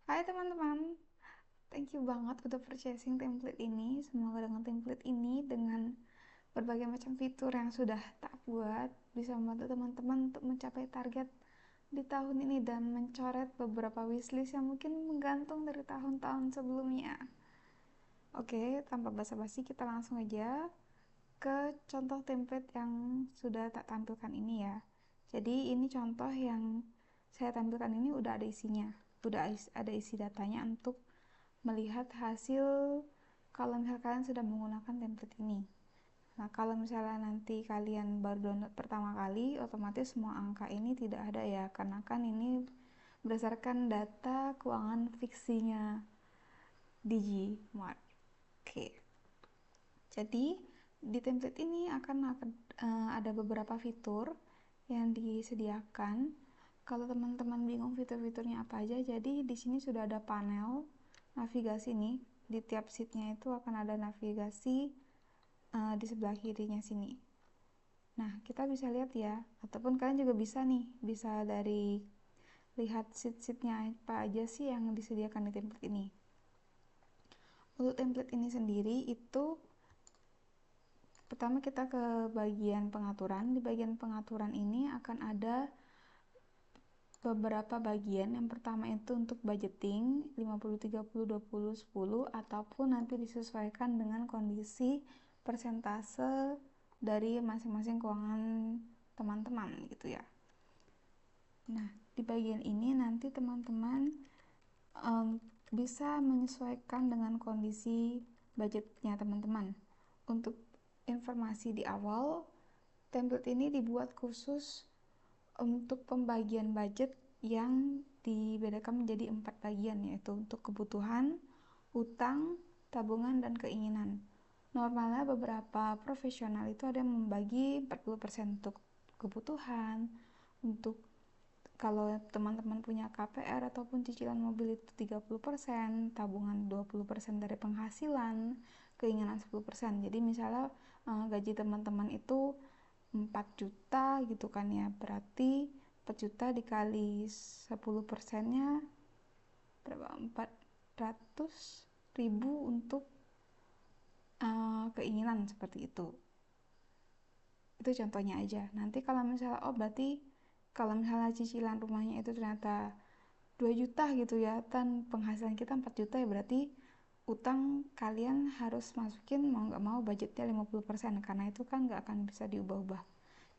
Hai teman-teman, thank you banget udah purchasing template ini. Semoga dengan template ini, dengan berbagai macam fitur yang sudah tak buat, bisa membantu teman-teman untuk mencapai target di tahun ini dan mencoret beberapa wishlist yang mungkin menggantung dari tahun-tahun sebelumnya. Oke, tanpa basa-basi kita langsung aja ke contoh template yang sudah tak tampilkan ini ya. Jadi ini contoh yang saya tampilkan ini udah ada isinya, udah ada isi datanya untuk melihat hasil kalau misalnya kalian sudah menggunakan template ini. Nah, kalau misalnya nanti kalian baru download pertama kali, otomatis semua angka ini tidak ada ya, karena kan ini berdasarkan data keuangan fiksinya Digimart. Oke, jadi di template ini akan ada beberapa fitur yang disediakan. Kalau teman-teman bingung fitur-fiturnya apa aja, jadi di sini sudah ada panel navigasi nih. Di tiap sheetnya itu akan ada navigasi di sebelah kirinya sini. Nah, kita bisa lihat ya, ataupun kalian juga bisa nih, bisa dari lihat sheet-sheetnya apa aja sih yang disediakan di template ini. Untuk template ini sendiri itu pertama kita ke bagian pengaturan. Di bagian pengaturan ini akan ada beberapa bagian. Yang pertama itu untuk budgeting 50 30 20 10 ataupun nanti disesuaikan dengan kondisi persentase dari masing-masing keuangan teman-teman gitu ya. Nah, di bagian ini nanti teman-teman bisa menyesuaikan dengan kondisi budgetnya teman-teman. Untuk informasi di awal, template ini dibuat khusus untuk pembagian budget yang dibedakan menjadi 4 bagian, yaitu untuk kebutuhan, utang, tabungan, dan keinginan. Normalnya beberapa profesional itu ada yang membagi 40% untuk kebutuhan, untuk kalau teman-teman punya KPR ataupun cicilan mobil itu 30%, tabungan 20% dari penghasilan, keinginan 10%. Jadi misalnya gaji teman-teman itu 4 juta gitu kan ya, berarti 4 juta dikali 10%-nya berapa? 400 ribu untuk keinginan seperti itu. Itu contohnya aja. Nanti kalau misalnya berarti kalau misalnya cicilan rumahnya itu ternyata 2 juta gitu ya, dan penghasilan kita 4 juta ya, berarti utang kalian harus masukin mau nggak mau budgetnya 50%, karena itu kan nggak akan bisa diubah-ubah.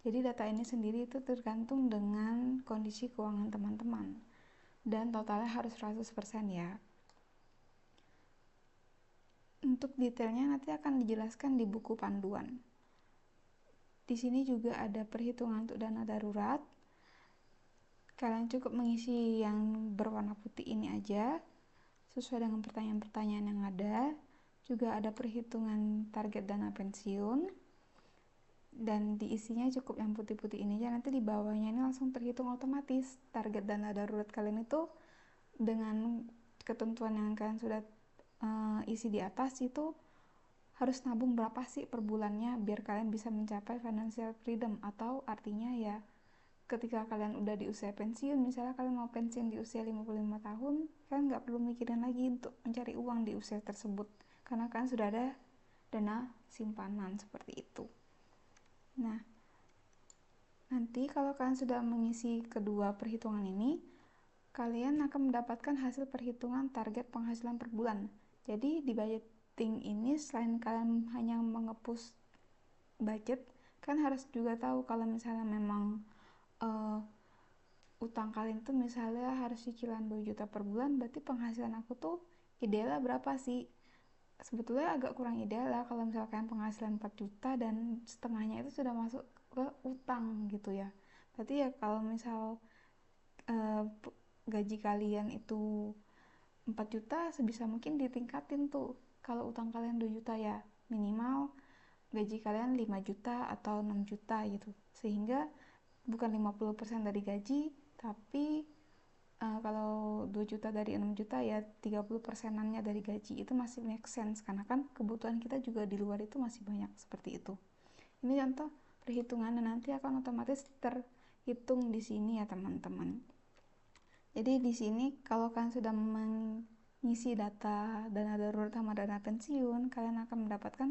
Jadi data ini sendiri itu tergantung dengan kondisi keuangan teman-teman, dan totalnya harus 100% ya. Untuk detailnya nanti akan dijelaskan di buku panduan. Di sini juga ada perhitungan untuk dana darurat. Kalian cukup mengisi yang berwarna putih ini aja, sesuai dengan pertanyaan-pertanyaan yang ada. Juga ada perhitungan target dana pensiun, dan diisinya cukup yang putih-putih ini aja. Nanti di bawahnya ini langsung terhitung otomatis target dana darurat kalian itu dengan ketentuan yang kalian sudah isi di atas itu harus nabung berapa sih per bulannya biar kalian bisa mencapai financial freedom, atau artinya ya ketika kalian udah di usia pensiun, misalnya kalian mau pensiun di usia 55 tahun, kalian nggak perlu mikirin lagi untuk mencari uang di usia tersebut, karena kalian sudah ada dana simpanan seperti itu. Nah, nanti kalau kalian sudah mengisi kedua perhitungan ini, kalian akan mendapatkan hasil perhitungan target penghasilan per bulan. Jadi di budgeting ini selain kalian hanya mengepus budget, kan harus juga tahu kalau misalnya memang utang kalian tuh misalnya harus cicilan 2 juta per bulan, berarti penghasilan aku tuh idealnya berapa sih? Sebetulnya agak kurang ideal lah kalau misalkan penghasilan 4 juta dan setengahnya itu sudah masuk ke utang gitu ya. Berarti ya kalau misal uh, gaji kalian itu 4 juta, sebisa mungkin ditingkatin tuh. Kalau utang kalian 2 juta ya minimal gaji kalian 5 juta atau 6 juta gitu, sehingga bukan 50% dari gaji, tapi kalau 2 juta dari 6 juta ya 30%-annya dari gaji. Itu masih make sense karena kan kebutuhan kita juga di luar itu masih banyak seperti itu. Ini contoh perhitungannya nanti akan otomatis terhitung di sini ya teman-teman. Jadi di sini kalau kalian sudah mengisi data dana darurat sama dana pensiun, kalian akan mendapatkan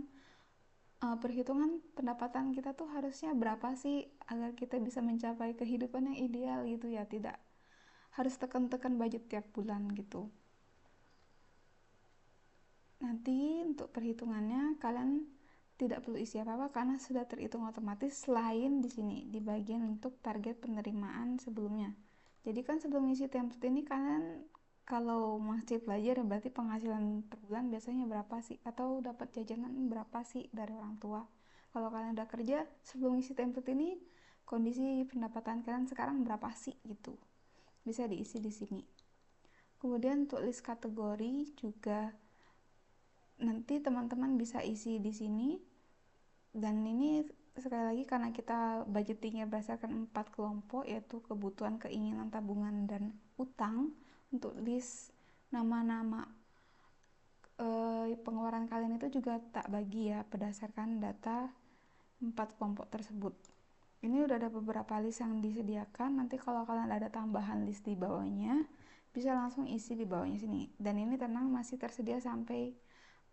perhitungan pendapatan kita tuh harusnya berapa sih agar kita bisa mencapai kehidupan yang ideal gitu ya, tidak harus tekan-tekan budget tiap bulan gitu. Nanti untuk perhitungannya kalian tidak perlu isi apa-apa karena sudah terhitung otomatis, selain di sini di bagian untuk target penerimaan sebelumnya. Jadi kan sebelum isi template ini kalian kalau masih pelajar berarti penghasilan per bulan biasanya berapa sih, atau dapat jajanan berapa sih dari orang tua. Kalau kalian udah kerja sebelum isi template ini, kondisi pendapatan kalian sekarang berapa sih gitu, bisa diisi di sini. Kemudian untuk list kategori juga nanti teman-teman bisa isi di sini. Dan ini sekali lagi karena kita budgetingnya berdasarkan 4 kelompok, yaitu kebutuhan, keinginan, tabungan, dan utang. Untuk list nama-nama pengeluaran kalian itu juga tak bagi ya berdasarkan data 4 kelompok tersebut. Ini udah ada beberapa list yang disediakan. Nanti kalau kalian ada tambahan list di bawahnya, bisa langsung isi di bawahnya sini. Dan ini tenang, masih tersedia sampai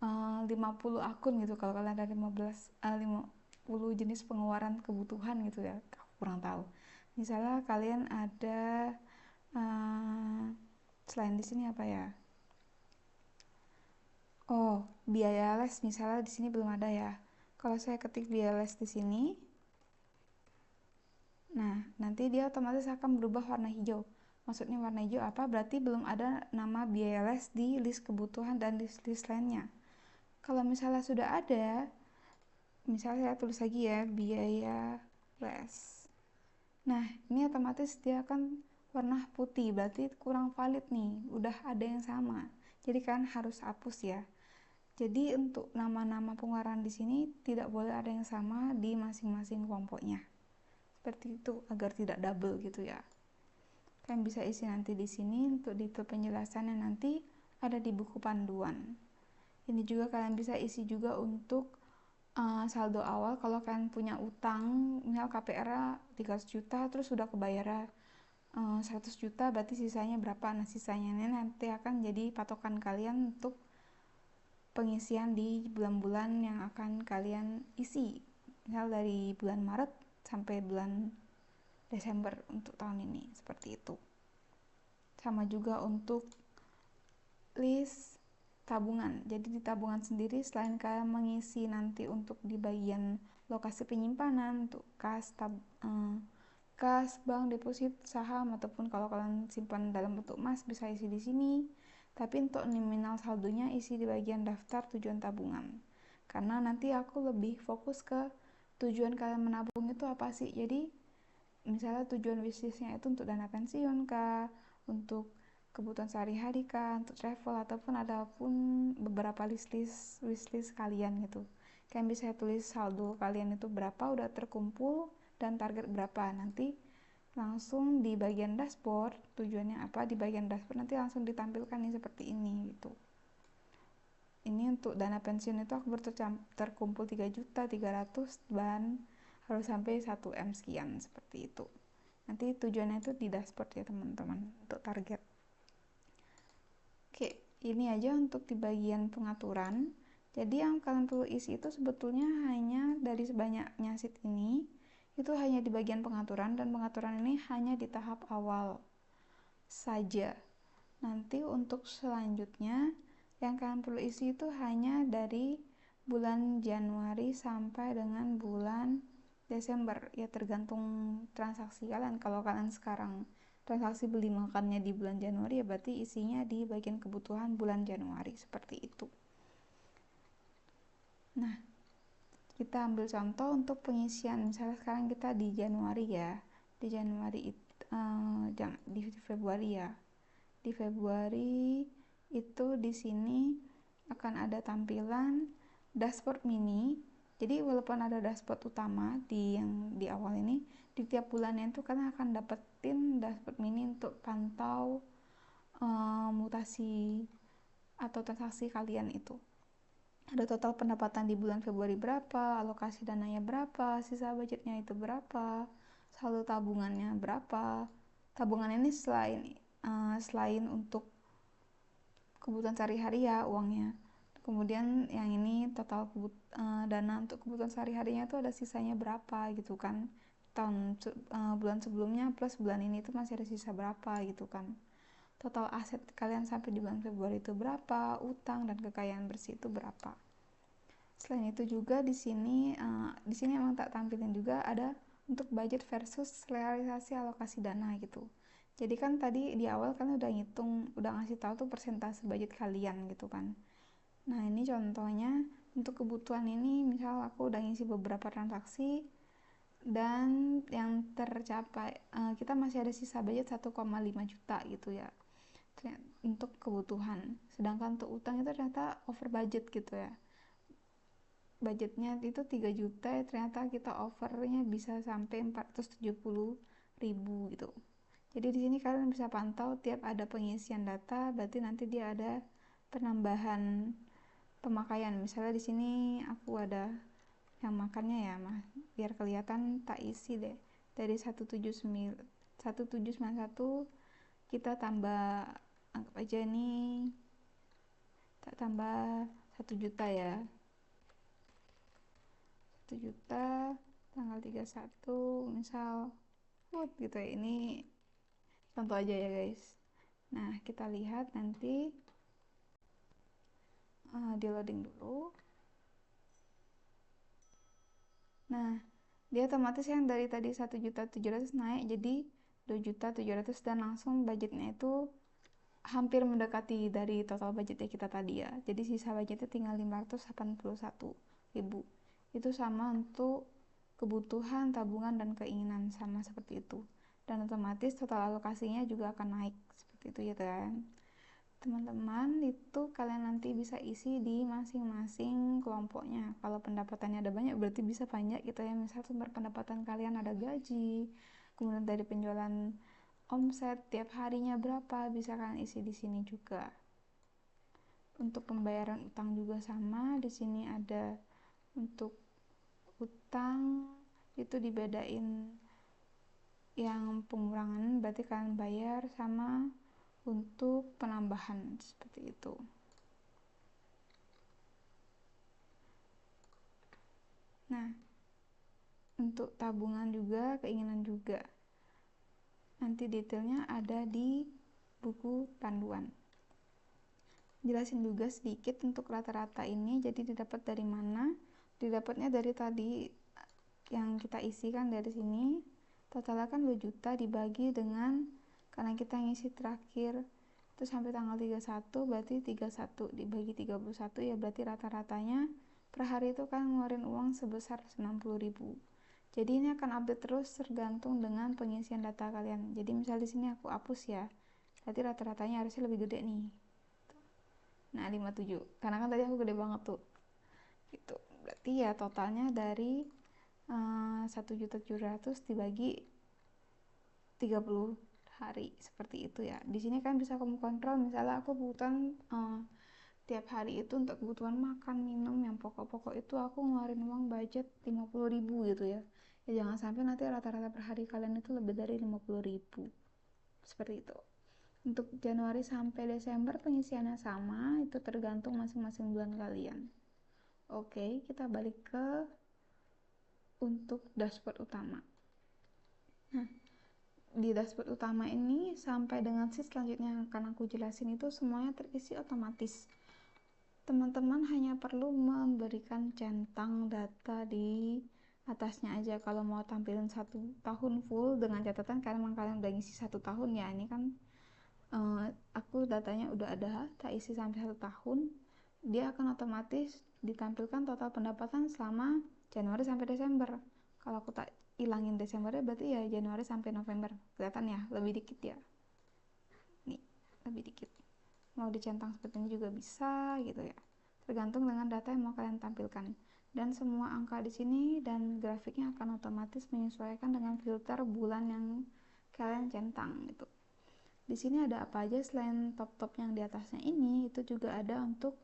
50 akun gitu. Kalau kalian ada 50 jenis pengeluaran kebutuhan gitu ya, aku kurang tahu. Misalnya kalian ada selain di sini apa ya, biaya les misalnya di sini belum ada ya. Kalau saya ketik biaya les di sini, nah nanti dia otomatis akan berubah warna hijau. Maksudnya warna hijau apa? Berarti belum ada nama biaya les di list kebutuhan dan list lainnya. Kalau misalnya sudah ada, misalnya saya tulis lagi ya, biaya les. Nah, ini otomatis dia akan warna putih, berarti kurang valid nih, udah ada yang sama. Jadi kan harus hapus ya. Jadi untuk nama-nama pengeluaran di sini tidak boleh ada yang sama di masing-masing kelompoknya. Seperti itu agar tidak double gitu ya. Kalian bisa isi nanti di sini. Untuk detail penjelasannya nanti ada di buku panduan. Ini juga kalian bisa isi juga untuk saldo awal. Kalau kalian punya utang, misal KPR 300 juta terus sudah kebayar 100 juta, berarti sisanya berapa. Nah, sisanya ini nanti akan jadi patokan kalian untuk pengisian di bulan-bulan yang akan kalian isi, misal dari bulan Maret sampai bulan Desember untuk tahun ini, seperti itu. Sama juga untuk list tabungan. Jadi di tabungan sendiri, selain kalian mengisi nanti untuk di bagian lokasi penyimpanan untuk kas, bank, deposit, saham, ataupun kalau kalian simpan dalam bentuk emas bisa isi di sini. Tapi untuk nominal saldonya isi di bagian daftar tujuan tabungan. Karena nanti aku lebih fokus ke tujuan kalian menabung itu apa sih. Jadi misalnya tujuan wishlistnya itu untuk dana pensiun kah, untuk kebutuhan sehari-hari kah, untuk travel, ataupun adapun beberapa wishlist kalian gitu. Kalian bisa tulis saldo kalian itu berapa udah terkumpul dan target berapa. Nanti langsung di bagian dashboard tujuannya apa, di bagian dashboard nanti langsung ditampilkan nih seperti ini gitu. Ini untuk dana pensiun itu aku terkumpul 3 juta 300 dan harus sampai 1 M sekian, seperti itu. Nanti tujuannya itu di dashboard ya teman-teman untuk target. Oke, ini aja untuk di bagian pengaturan. Jadi yang kalian perlu isi itu sebetulnya hanya dari sebanyaknya sheet ini, itu hanya di bagian pengaturan, dan pengaturan ini hanya di tahap awal saja. Nanti untuk selanjutnya yang kalian perlu isi itu hanya dari bulan Januari sampai dengan bulan Desember, ya tergantung transaksi kalian. Kalau kalian sekarang transaksi beli makannya di bulan Januari, ya berarti isinya di bagian kebutuhan bulan Januari, seperti itu. Nah, kita ambil contoh untuk pengisian. Misalnya sekarang kita di Januari ya, di Januari di Februari ya. Di Februari itu di sini akan ada tampilan dashboard mini. Jadi walaupun ada dashboard utama yang di awal ini, di tiap bulannya itu kalian akan dapetin dashboard mini untuk pantau mutasi atau transaksi kalian itu. Ada total pendapatan di bulan Februari berapa, alokasi dananya berapa, sisa budgetnya itu berapa, saldo tabungannya berapa. Tabungan ini selain selain untuk kebutuhan sehari-hari ya uangnya. Kemudian yang ini total dana untuk kebutuhan sehari-harinya tuh ada sisanya berapa gitu kan. Bulan sebelumnya plus bulan ini tuh masih ada sisa berapa gitu kan. Total aset kalian sampai di bulan Februari itu berapa, utang dan kekayaan bersih itu berapa. Selain itu juga di sini emang tak tampilin juga ada untuk budget versus realisasi alokasi dana gitu. Jadi kan tadi di awal kan udah ngitung, udah ngasih tahu tuh persentase budget kalian gitu kan. Nah ini contohnya untuk kebutuhan ini, misal aku udah ngisi beberapa transaksi dan yang tercapai kita masih ada sisa budget 1,5 juta gitu ya untuk kebutuhan. Sedangkan untuk utang itu ternyata over budget gitu ya. Budgetnya itu 3 juta ya, ternyata kita overnya bisa sampai 470.000 gitu. Jadi di sini kalian bisa pantau tiap ada pengisian data, berarti nanti dia ada penambahan pemakaian. Misalnya di sini aku ada yang makannya ya, biar kelihatan tak isi deh. Dari 1791 kita tambah, anggap aja ini tak tambah 1 juta ya. 1 juta tanggal 31 misal food gitu ya. Ini contoh aja ya guys. Nah kita lihat nanti di loading dulu. Nah dia otomatis yang dari tadi 1.700.000 naik jadi 2.700.000 dan langsung budgetnya itu hampir mendekati dari total budgetnya kita tadi ya. Jadi sisa budgetnya tinggal 581.000. Itu sama untuk kebutuhan, tabungan, dan keinginan, sama seperti itu. Dan otomatis total alokasinya juga akan naik seperti itu ya kan. Teman-teman itu kalian nanti bisa isi di masing-masing kelompoknya. Kalau pendapatannya ada banyak berarti bisa banyak gitu ya. Misal sumber pendapatan kalian ada gaji, kemudian dari penjualan omset tiap harinya berapa, bisa kalian isi di sini juga. Untuk pembayaran utang juga sama, di sini ada untuk utang itu dibedain yang pengurangan berarti kalian bayar sama untuk penambahan seperti itu. Nah, untuk tabungan juga, keinginan juga. Nanti detailnya ada di buku panduan. Jelasin juga sedikit untuk rata-rata ini, jadi didapat dari mana? Didapatnya dari tadi yang kita isi kan dari sini. Totalnya kan 2 juta dibagi dengan, karena kita ngisi terakhir itu sampai tanggal 31, berarti 31 dibagi 31 ya berarti rata-ratanya per hari itu kan ngeluarin uang sebesar 90.000. Jadi ini akan update terus tergantung dengan pengisian data kalian. Jadi misal di sini aku hapus ya, berarti rata-ratanya harusnya lebih gede nih. Nah 57, karena kan tadi aku gede banget tuh gitu. Berarti ya totalnya dari 1.700.000 dibagi 30 hari seperti itu ya. Di sini kan bisa kamu kontrol, misalnya aku kebutuhan tiap hari itu untuk kebutuhan makan, minum, yang pokok-pokok itu aku ngeluarin uang budget 50.000 gitu ya. Ya jangan sampai nanti rata-rata per hari kalian itu lebih dari 50.000. Seperti itu. Untuk Januari sampai Desember pengisiannya sama, itu tergantung masing-masing bulan kalian. Oke, kita balik ke untuk dashboard utama. Nah, di dashboard utama ini sampai dengan sheet selanjutnya yang akan aku jelasin itu semuanya terisi otomatis. Teman-teman hanya perlu memberikan centang data di atasnya aja kalau mau tampilin 1 tahun full dengan catatan karena memang kalian udah ngisi 1 tahun ya. Ini kan aku datanya udah ada, tak isi sampai 1 tahun, dia akan otomatis ditampilkan total pendapatan selama Januari sampai Desember. Kalau aku tak ilangin Desember berarti ya Januari sampai November. Kelihatan ya, lebih dikit ya. Nih, lebih dikit. Mau dicentang seperti ini juga bisa gitu ya. Tergantung dengan data yang mau kalian tampilkan. Dan semua angka di sini dan grafiknya akan otomatis menyesuaikan dengan filter bulan yang kalian centang gitu. Di sini ada apa aja selain top-top yang di atasnya ini, itu juga ada untuk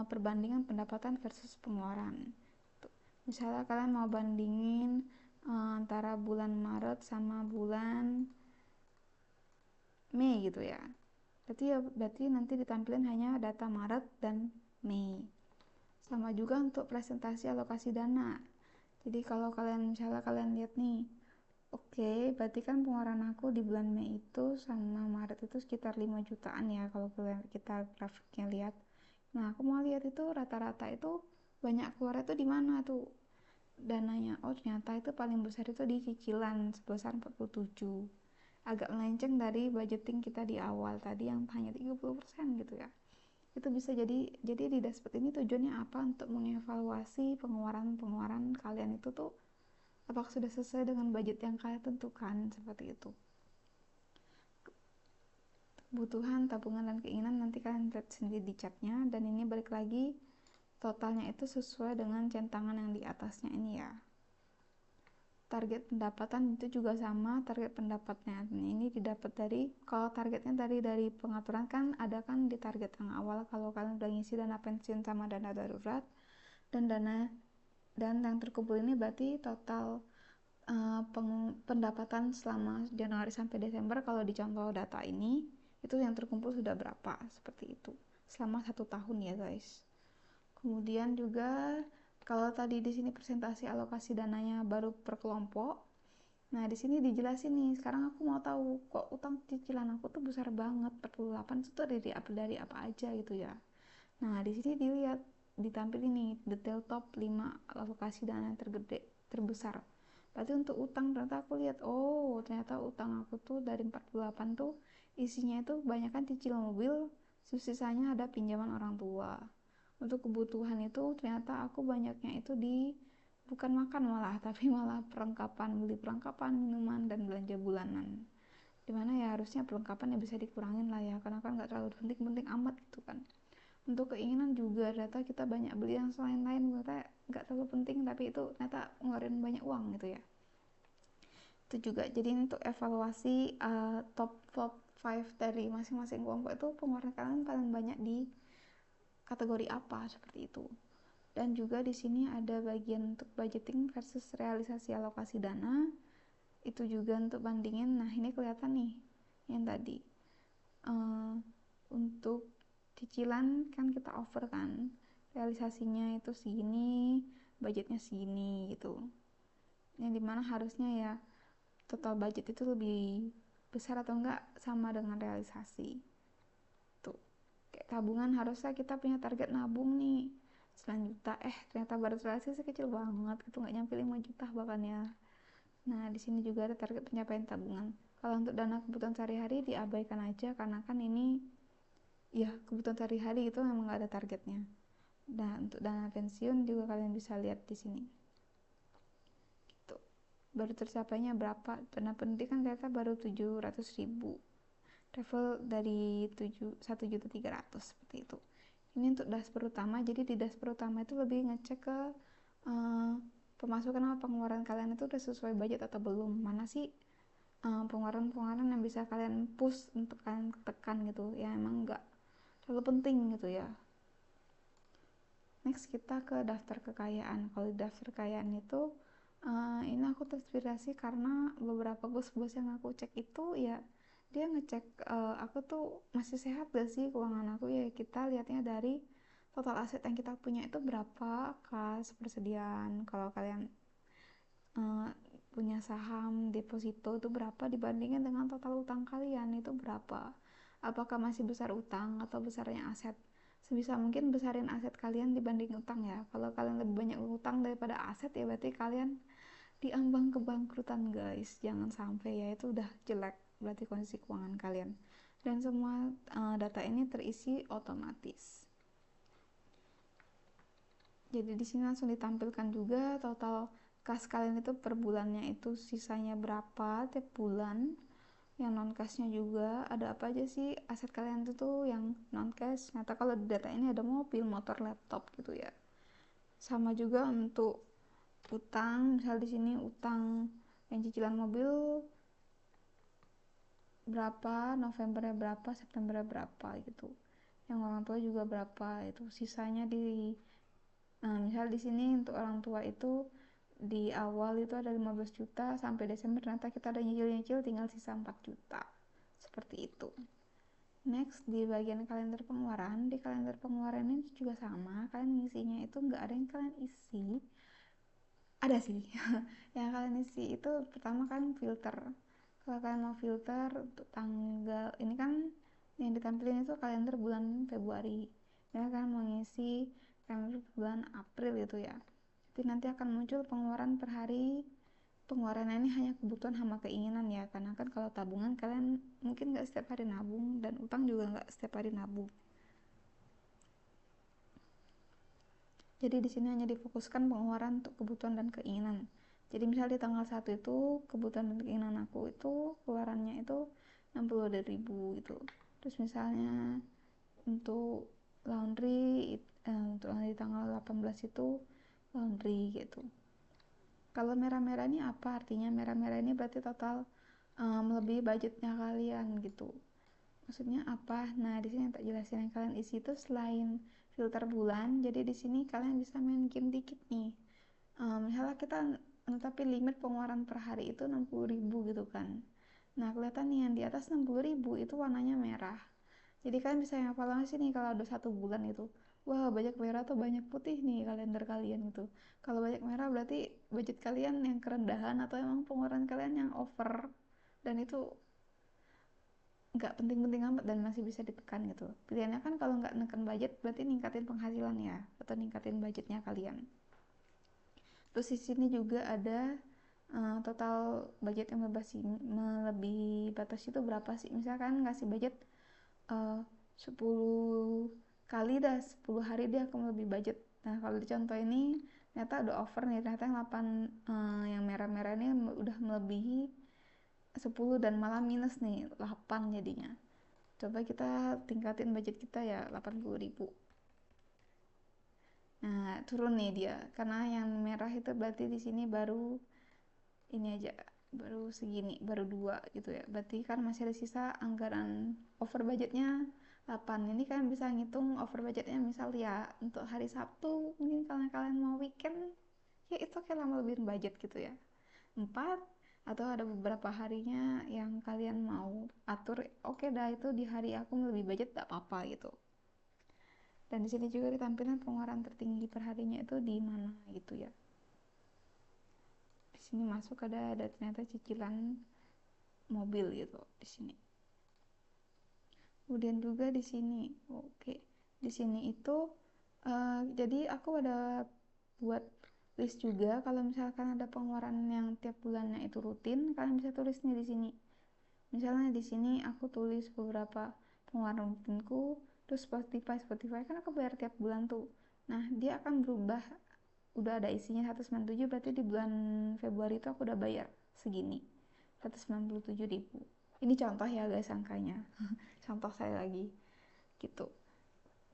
perbandingan pendapatan versus pengeluaran. Misalnya kalian mau bandingin antara bulan Maret sama bulan Mei gitu ya. Berarti nanti ditampilkan hanya data Maret dan Mei. Sama juga untuk presentasi alokasi dana. Jadi kalau misalnya kalian lihat nih, oke, berarti kan pengeluaran aku di bulan Mei itu sama Maret itu sekitar 5 jutaan ya kalau kita grafiknya lihat. Nah, aku mau lihat itu rata-rata itu banyak keluar itu di mana tuh dananya. Oh, ternyata itu paling besar itu di cicilan sebesar 47. Agak melenceng dari budgeting kita di awal tadi yang hanya 30% gitu ya. Itu bisa jadi di dashboard ini tujuannya apa? Untuk mengevaluasi pengeluaran kalian itu tuh apakah sudah sesuai dengan budget yang kalian tentukan, seperti itu. Kebutuhan, tabungan, dan keinginan nanti kalian lihat sendiri di chartnya. Dan ini balik lagi totalnya itu sesuai dengan centangan yang di atasnya ini ya. Target pendapatan itu juga sama, target pendapatnya ini didapat dari, kalau targetnya dari pengaturan kan ada kan di target yang awal kalau kalian udah ngisi dana pensiun sama dana darurat, dan yang terkumpul ini berarti total pendapatan selama Januari sampai Desember kalau di contoh data ini itu yang terkumpul sudah berapa, seperti itu selama 1 tahun ya guys. Kemudian juga kalau tadi di sini presentasi alokasi dananya baru per kelompok, nah di sini dijelasin nih, sekarang aku mau tahu kok utang cicilan aku tuh besar banget 48 itu tuh dari apa aja gitu ya. Nah di sini dilihat, ditampil ini detail top 5 alokasi dana tergede terbesar. Berarti untuk utang ternyata aku lihat, oh ternyata utang aku tuh dari 48 tuh isinya itu kebanyakan cicil mobil, sisanya ada pinjaman orang tua. Untuk kebutuhan itu ternyata aku banyaknya itu di bukan makan malah, tapi malah beli perlengkapan, minuman, dan belanja bulanan. Dimana ya harusnya perlengkapan ya bisa dikurangin lah ya, karena kan nggak terlalu penting-penting amat gitu kan. Untuk keinginan juga ternyata kita banyak beli yang lain-lain ternyata nggak terlalu penting, tapi itu ternyata ngeluarin banyak uang gitu ya. Itu juga jadi untuk evaluasi top 5 dari masing-masing kelompok itu pengeluaran kalian paling banyak di kategori apa, seperti itu. Dan juga di sini ada bagian untuk budgeting versus realisasi alokasi dana, itu juga untuk bandingin. Nah ini kelihatan nih yang tadi untuk cicilan kan kita over kan, realisasinya itu segini, budgetnya segini gitu, yang dimana harusnya ya total budget itu lebih besar atau enggak sama dengan realisasi tuh. Kayak tabungan harusnya kita punya target nabung nih 9 juta, ternyata baru realisasi kecil banget gitu, nggak nyampe 5 juta bahkan ya. Nah di sini juga ada target pencapaian tabungan. Kalau untuk dana kebutuhan sehari-hari diabaikan aja karena kan ini ya kebutuhan sehari-hari itu memang nggak ada targetnya. Nah untuk dana pensiun juga kalian bisa lihat di sini gitu, baru tercapainya berapa. Dana pendidikan ternyata baru 700.000, level dari 1.300.000 seperti itu. Ini untuk dashboard utama. Jadi di dashboard utama itu lebih ngecek ke pemasukan sama pengeluaran kalian itu udah sesuai budget atau belum, mana sih pengeluaran yang bisa kalian push untuk kalian tekan gitu ya, emang nggak terlalu penting gitu ya. Next kita ke daftar kekayaan. Kalau di daftar kekayaan itu ini aku terinspirasi karena beberapa bos-bos yang aku cek itu ya dia ngecek aku tuh masih sehat gak sih keuangan aku, ya kita lihatnya dari total aset yang kita punya itu berapa, kas, persediaan. Kalau kalian punya saham, deposito itu berapa dibandingin dengan total utang kalian itu berapa, apakah masih besar utang atau besarnya aset. Sebisa mungkin besarin aset kalian dibanding utang ya. Kalau kalian lebih banyak utang daripada aset ya berarti kalian diambang kebangkrutan guys, jangan sampai ya, itu udah jelek berarti kondisi keuangan kalian. Dan semua data ini terisi otomatis. Jadi di sini langsung ditampilkan juga total kas kalian itu per bulannya itu sisanya berapa tiap bulan. Yang non cashnya juga ada apa aja sih aset kalian itu tuh yang non cash. Ternyata kalau di data ini ada mobil, motor, laptop gitu ya. Sama juga untuk utang, misal di sini utang yang cicilan mobil berapa, Novembernya berapa, Septembernya berapa gitu. Yang orang tua juga berapa itu sisanya di. Nah, misal di sini untuk orang tua itu di awal itu ada 15 juta, sampai Desember ternyata kita ada nyicil-nyicil tinggal sisa 4 juta. seperti itu. Next, di bagian kalender pengeluaran, di kalender pengeluaran ini juga sama, kalian ngisinya itu nggak ada yang kalian isi, ada sih yang kalian isi itu pertama kan filter. Kalau kalian mau filter untuk tanggal ini kan yang ditampilin itu kalender bulan Februari, ya kalian mau ngisi kalender bulan April gitu ya, jadi nanti akan muncul pengeluaran per hari. Pengeluaran ini hanya kebutuhan sama keinginan ya, karena kan kalau tabungan kalian mungkin nggak setiap hari nabung, dan utang juga nggak setiap hari nabung. Jadi di sini hanya difokuskan pengeluaran untuk kebutuhan dan keinginan. Jadi misalnya di tanggal 1 itu kebutuhan dan keinginan aku itu keluarannya itu 62.000 gitu. Terus misalnya untuk laundry untuk di tanggal 18 itu laundry gitu. Kalau merah-merah ini apa artinya? Merah-merah ini berarti total melebihi budgetnya kalian gitu. Maksudnya apa? Nah, di sini yang tak jelasin, yang kalian isi itu selain filter bulan, jadi di sini kalian bisa main game dikit nih. Misalnya kita menetapin limit pengeluaran per hari itu 60.000 gitu kan. Nah, kelihatan nih yang di atas 60.000 itu warnanya merah. Jadi kalian bisa evaluasi nih kalau udah 1 bulan itu. Wah, banyak merah atau banyak putih nih kalender kalian gitu. Kalau banyak merah berarti budget kalian yang kerendahan atau emang pengeluaran kalian yang over. Dan itu nggak penting-penting amat dan masih bisa ditekan gitu. Pilihannya kan kalau nggak neken budget berarti ningkatin penghasilan ya, atau ningkatin budgetnya kalian. Terus di sini juga ada total budget yang melebihi batas itu berapa sih. Misalkan ngasih budget 10 kali dah 10 hari dia akan lebih budget. Nah kalau di contoh ini ternyata udah over nih, ternyata yang 8 yang merah-merah ini udah melebihi 10 dan malah minus nih 8 jadinya. Coba kita tingkatin budget kita ya 80.000. Nah turun nih dia karena yang merah itu berarti di sini baru ini aja, baru segini, baru 2 gitu ya, berarti kan masih ada sisa anggaran over budgetnya 8. Ini kalian bisa ngitung over budgetnya misal ya untuk hari Sabtu, mungkin kalau kalian mau weekend ya itu kayak lama lebih budget gitu ya 4, atau ada beberapa harinya yang kalian mau atur, oke dah itu di hari aku lebih budget gak apa-apa gitu. Dan di sini juga ditampilkan pengeluaran tertinggi perharinya itu di mana gitu ya. Di sini masuk ada ternyata cicilan mobil gitu di sini. Kemudian juga di sini, oke, di sini itu jadi aku ada buat list juga. Kalau misalkan ada pengeluaran yang tiap bulannya itu rutin, kalian bisa tulis nih di sini. Misalnya di sini aku tulis beberapa pengeluaran rutinku, terus Spotify kan aku bayar tiap bulan tuh. Nah dia akan berubah, udah ada isinya 197, berarti di bulan Februari itu aku udah bayar segini, 197.000. Ini contoh ya guys angkanya contoh saya lagi gitu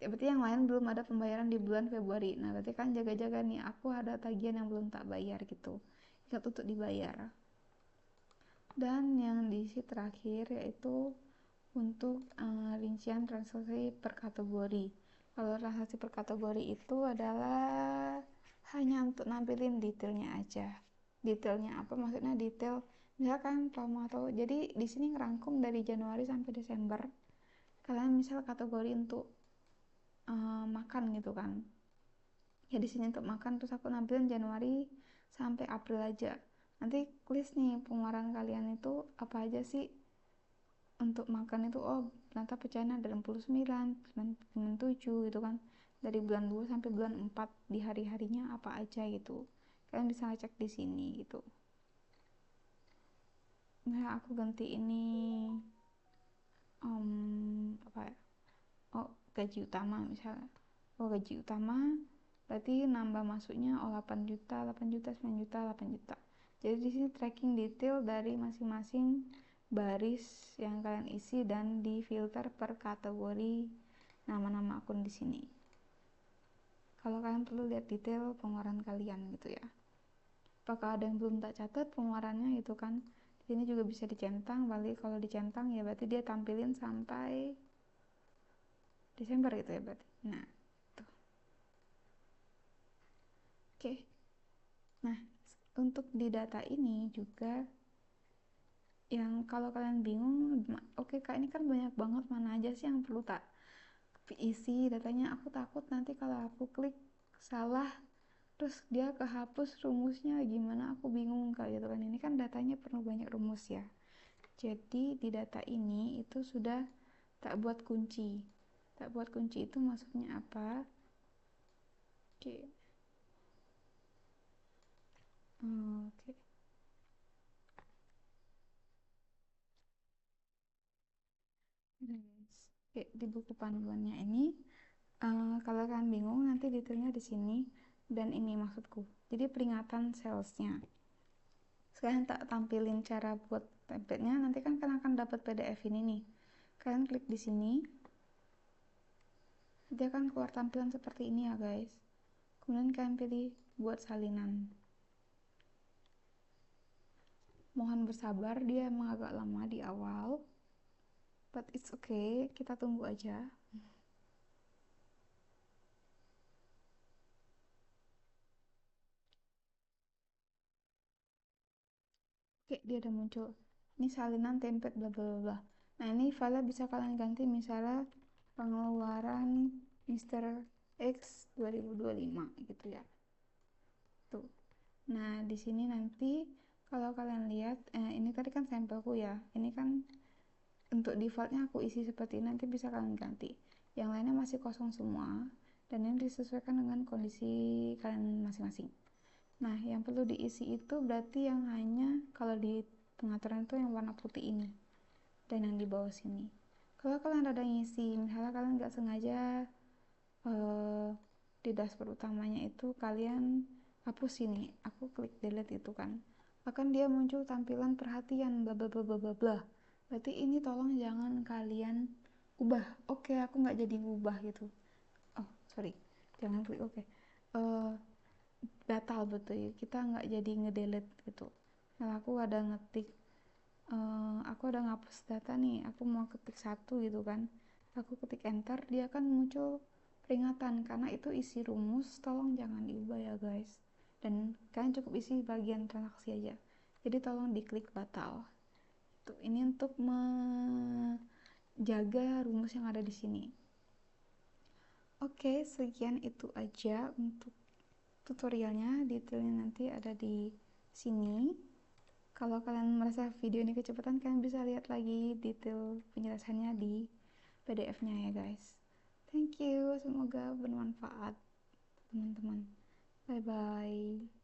ya, berarti yang lain belum ada pembayaran di bulan Februari. Nah berarti kan jaga-jaga nih, aku ada tagihan yang belum tak bayar gitu, ingat untuk dibayar. Dan yang diisi terakhir yaitu untuk rincian transaksi per kategori. Kalau transaksi per kategori itu adalah hanya untuk nampilin detailnya aja. Detailnya apa? Maksudnya detail misalkan promo atau jadi di sini ngerangkum dari Januari sampai Desember. Kalian misal kategori untuk makan gitu kan. Ya di sini untuk makan, terus aku nampilin Januari sampai April aja. Nanti list nih pengeluaran kalian itu apa aja sih untuk makan itu. Oh ternyata pecahannya ada 69, 97 gitu kan, dari bulan 2 sampai bulan 4 di hari-harinya apa aja gitu. Kalian bisa ngecek di sini gitu. Nah aku ganti ini apa ya, oh gaji utama misalnya. Oh gaji utama berarti nambah masuknya 8 juta, 8 juta, 9 juta, 8 juta. Jadi di sini tracking detail dari masing-masing baris yang kalian isi dan di filter per kategori nama-nama akun di sini. Kalau kalian perlu lihat detail pengeluaran kalian gitu ya. Apakah ada yang belum tak catat pengeluarannya gitu kan? Di sini juga bisa dicentang, balik kalau dicentang ya berarti dia tampilin sampai Desember gitu ya berarti. Nah, tuh. Oke. Nah, untuk di data ini juga yang kalau kalian bingung, oke kak ini kan banyak banget, mana aja sih yang perlu tak isi datanya, aku takut nanti kalau aku klik salah terus dia kehapus rumusnya gimana, aku bingung kak gitu kan. Ini kan datanya penuh banyak rumus ya, jadi di data ini itu sudah tak buat kunci. Tak buat kunci itu maksudnya apa? Oke. Oke. Guys. Oke, di buku panduannya ini kalau kalian bingung nanti detailnya di sini, dan ini maksudku. Jadi peringatan salesnya. Sekarang tak tampilin cara buat template-nya, nanti kan kalian akan dapat PDF ini nih. Kalian klik di sini, dia akan keluar tampilan seperti ini ya guys. Kemudian kalian pilih buat salinan. Mohon bersabar, dia emang agak lama di awal, but it's okay, kita tunggu aja. Oke, dia udah muncul. Ini salinan template bla bla bla. Nah, ini file bisa kalian ganti misalnya pengeluaran Mr. X 2025 gitu ya. Tuh. Nah, di sini nanti kalau kalian lihat, ini tadi kan sampelku ya. Ini kan untuk defaultnya aku isi seperti ini, nanti bisa kalian ganti. Yang lainnya masih kosong semua, dan ini disesuaikan dengan kondisi kalian masing-masing. Nah, yang perlu diisi itu berarti yang hanya kalau di pengaturan itu yang warna putih ini dan yang di bawah sini. Kalau kalian ada ngisi, misalnya kalian nggak sengaja di dashboard utamanya itu kalian hapus ini, aku klik delete itu kan, akan dia muncul tampilan perhatian bla bla bla bla bla bla. Berarti ini tolong jangan kalian ubah. Oke, aku nggak jadi ubah gitu. Oh, sorry. Jangan klik oke. Batal betul ya, kita nggak jadi ngedelete gitu. Nah, aku ada ngetik, aku ada ngapus data nih, aku mau ketik satu gitu kan, aku ketik enter, dia akan muncul peringatan karena itu isi rumus, tolong jangan diubah ya guys, dan kalian cukup isi bagian transaksi aja, jadi tolong diklik batal. Tuh, ini untuk menjaga rumus yang ada di sini. Oke, sekian itu aja untuk tutorialnya, detailnya nanti ada di sini. Kalau kalian merasa video ini kecepatan, kalian bisa lihat lagi detail penjelasannya di PDF-nya ya guys. Thank you, semoga bermanfaat teman-teman. Bye bye.